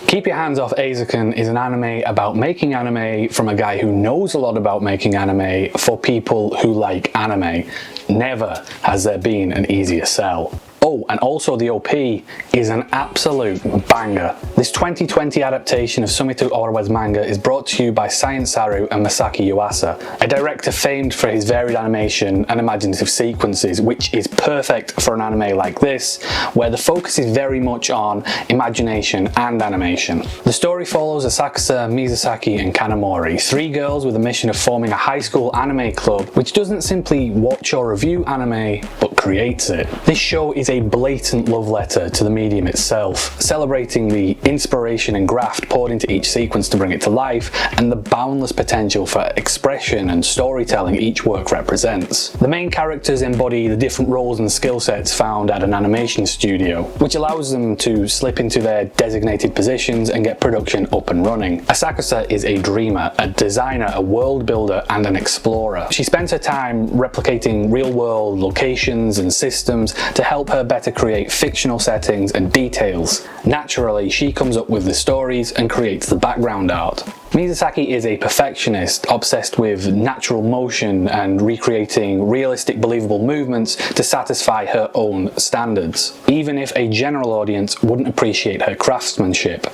Keep Your Hands Off Eizouken is an anime about making anime from a guy who knows a lot about making anime for people who like anime. Never has there been an easier sell. Oh, and also the OP is an absolute banger. This 2020 adaptation of Sumito Urawa's manga is brought to you by Science Saru and Masaki Yuasa, a director famed for his varied animation and imaginative sequences, which is perfect for an anime like this, where the focus is very much on imagination and animation. The story follows Asakusa, Mizusaki and Kanamori, three girls with a mission of forming a high school anime club, which doesn't simply watch or review anime, but creates it. This show is a blatant love letter to the medium itself, celebrating the inspiration and graft poured into each sequence to bring it to life, and the boundless potential for expression and storytelling each work represents. The main characters embody the different roles and skill sets found at an animation studio, which allows them to slip into their designated positions and get production up and running. Asakusa is a dreamer, a designer, a world builder, and an explorer. She spends her time replicating real-world locations and systems to help her better create fictional settings and details. Naturally, she comes up with the stories and creates the background art. Mizusaki is a perfectionist, obsessed with natural motion and recreating realistic, believable movements to satisfy her own standards, even if a general audience wouldn't appreciate her craftsmanship.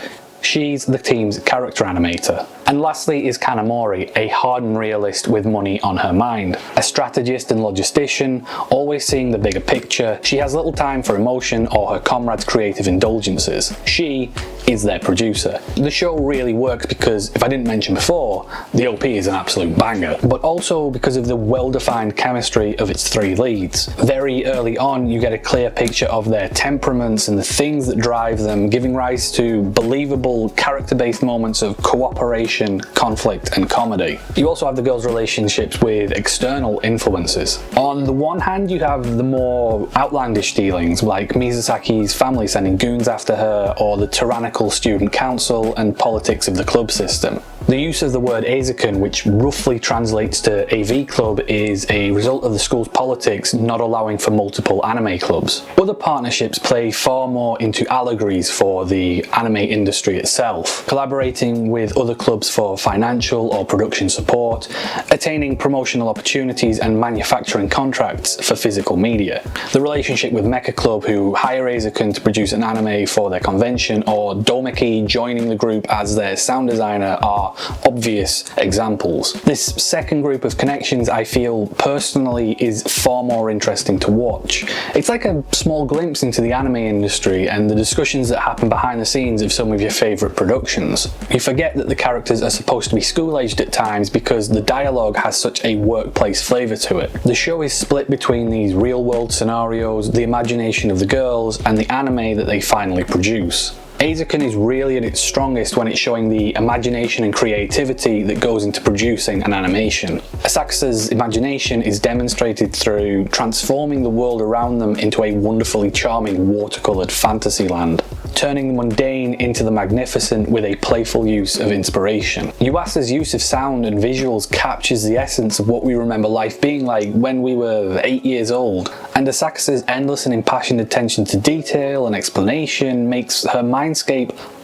She's the team's character animator. And lastly is Kanamori, a hardened realist with money on her mind. A strategist and logistician, always seeing the bigger picture, she has little time for emotion or her comrades' creative indulgences. She is their producer. The show really works because, if I didn't mention before, the OP is an absolute banger, but also because of the well-defined chemistry of its three leads. Very early on, you get a clear picture of their temperaments and the things that drive them, giving rise to believable, character-based moments of cooperation, conflict and comedy. You also have the girls' relationships with external influences. On the one hand, you have the more outlandish dealings like Mizusaki's family sending goons after her, or the tyrannical student council and politics of the club system. The use of the word Eizouken, which roughly translates to AV club, is a result of the school's politics not allowing for multiple anime clubs. Other partnerships play far more into allegories for the anime industry itself, collaborating with other clubs for financial or production support, attaining promotional opportunities and manufacturing contracts for physical media. The relationship with Mecha Club, who hire Eizouken to produce an anime for their convention, or Domeki joining the group as their sound designer, are obvious examples. This second group of connections, I feel personally, is far more interesting to watch. It's like a small glimpse into the anime industry and the discussions that happen behind the scenes of some of your favourite productions. You forget that the characters are supposed to be school-aged at times because the dialogue has such a workplace flavour to it. The show is split between these real-world scenarios, the imagination of the girls, and the anime that they finally produce. Eizouken is really at its strongest when it's showing the imagination and creativity that goes into producing an animation. Asakusa's imagination is demonstrated through transforming the world around them into a wonderfully charming watercoloured fantasy land, turning the mundane into the magnificent with a playful use of inspiration. Yuasa's use of sound and visuals captures the essence of what we remember life being like when we were 8 years old, and Asakusa's endless and impassioned attention to detail and explanation makes her mindscape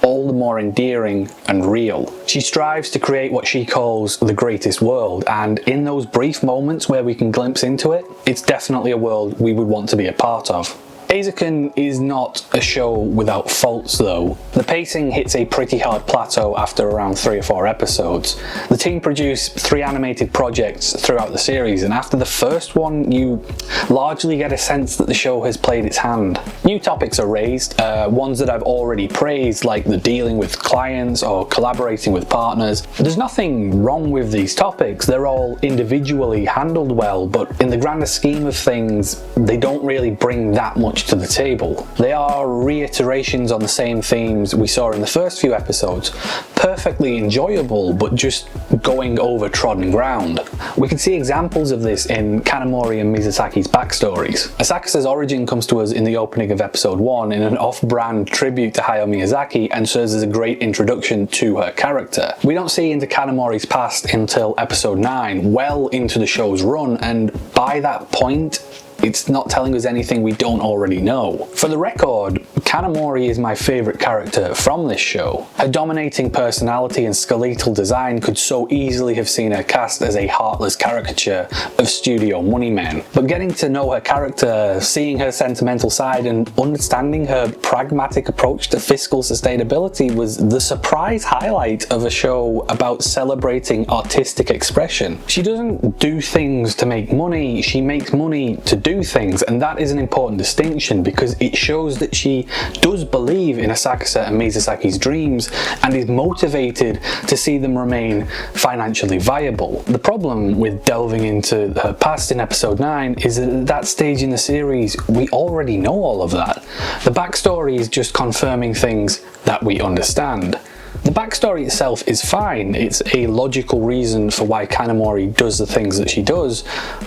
all the more endearing and real. She strives to create what she calls the greatest world, and in those brief moments where we can glimpse into it, it's definitely a world we would want to be a part of. Eizouken is not a show without faults though. The pacing hits a pretty hard plateau after around 3 or 4 episodes. The team produced 3 animated projects throughout the series, and after the first one you largely get a sense that the show has played its hand. New topics are raised, ones that I've already praised, like the dealing with clients or collaborating with partners. There's nothing wrong with these topics, they're all individually handled well, but in the grander scheme of things, they don't really bring that much to the table. They are reiterations on the same themes we saw in the first few episodes, perfectly enjoyable but just going over trodden ground. We can see examples of this in Kanamori and Mizusaki's backstories. Asakusa's origin comes to us in the opening of episode 1 in an off-brand tribute to Hayao Miyazaki and serves as a great introduction to her character. We don't see into Kanamori's past until episode 9, well into the show's run, and by that point It's not telling us anything we don't already know. For the record, Kanamori is my favourite character from this show. Her dominating personality and skeletal design could so easily have seen her cast as a heartless caricature of studio money men. But getting to know her character, seeing her sentimental side and understanding her pragmatic approach to fiscal sustainability was the surprise highlight of a show about celebrating artistic expression. She doesn't do things to make money, she makes money to do things, and that is an important distinction because it shows that she does believe in Asakusa and Misasaki's dreams and is motivated to see them remain financially viable. The problem with delving into her past in episode 9 is that at that stage in the series we already know all of that. The backstory is just confirming things that we understand. The backstory itself is fine, it's a logical reason for why Kanamori does the things that she does,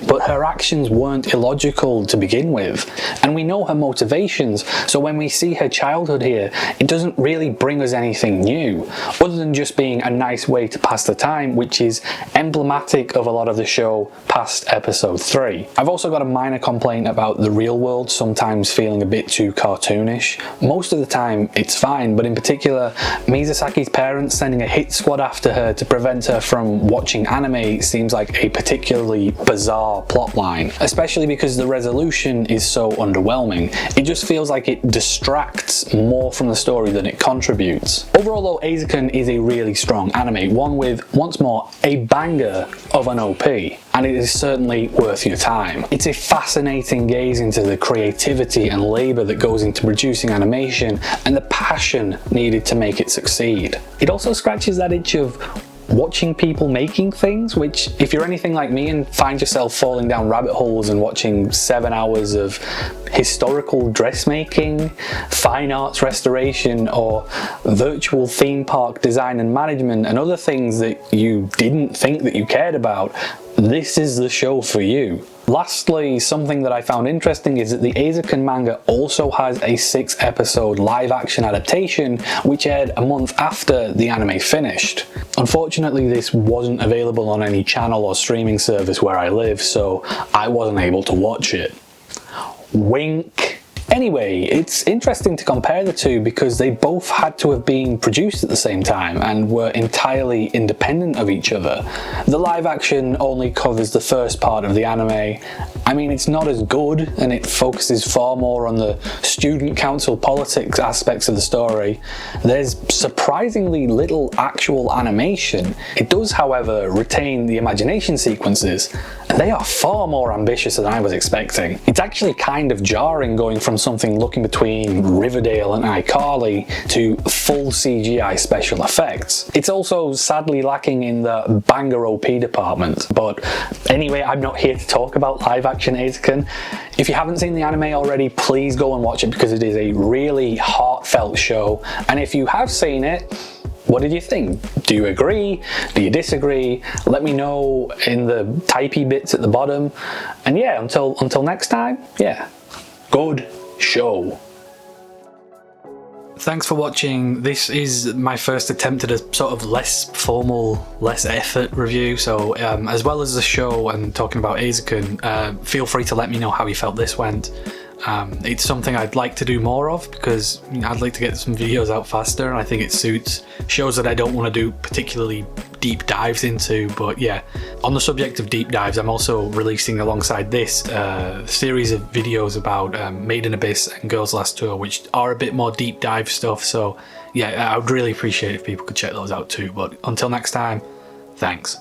but her actions weren't illogical to begin with, and we know her motivations, so when we see her childhood here, it doesn't really bring us anything new, other than just being a nice way to pass the time, which is emblematic of a lot of the show past episode 3. I've also got a minor complaint about the real world sometimes feeling a bit too cartoonish. Most of the time it's fine, but in particular, Misasaki's parents sending a hit squad after her to prevent her from watching anime seems like a particularly bizarre plotline, especially because the resolution is so underwhelming. It just feels like it distracts more from the story than it contributes. Overall though, Eizouken is a really strong anime, one with, once more, a banger of an OP, and it is certainly worth your time. It's a fascinating gaze into the creativity and labour that goes into producing animation and the passion needed to make it succeed. It also scratches that itch of watching people making things, which if you're anything like me and find yourself falling down rabbit holes and watching 7 hours of historical dressmaking, fine arts restoration, or virtual theme park design and management and other things that you didn't think that you cared about, this is the show for you. Lastly, something that I found interesting is that the Eizouken manga also has a 6-episode live-action adaptation which aired a month after the anime finished. Unfortunately, this wasn't available on any channel or streaming service where I live, so I wasn't able to watch it. Wink. Anyway, it's interesting to compare the two because they both had to have been produced at the same time and were entirely independent of each other. The live action only covers the first part of the anime. I mean, it's not as good and it focuses far more on the student council politics aspects of the story. There's surprisingly little actual animation. It does, however, retain the imagination sequences, and they are far more ambitious than I was expecting. It's actually kind of jarring going from something looking between Riverdale and iCarly to full CGI special effects. It's also sadly lacking in the banger OP department, but anyway, I'm not here to talk about live action Eizouken. If you haven't seen the anime already, please go and watch it because it is a really heartfelt show, and if you have seen it, what did you think? Do you agree? Do you disagree? Let me know in the typey bits at the bottom. And yeah, until next time, yeah, good show. Thanks for watching. This is my first attempt at a sort of less formal, less effort review, so as well as the show and talking about Eizouken, feel free to let me know how you felt this went. It's something I'd like to do more of because I'd like to get some videos out faster, and I think it suits shows that I don't want to do particularly deep dives into. But yeah, on the subject of deep dives, I'm also releasing alongside this a series of videos about Made in Abyss and Girls Last Tour, which are a bit more deep dive stuff, so yeah, I would really appreciate if people could check those out too. But until next time, thanks.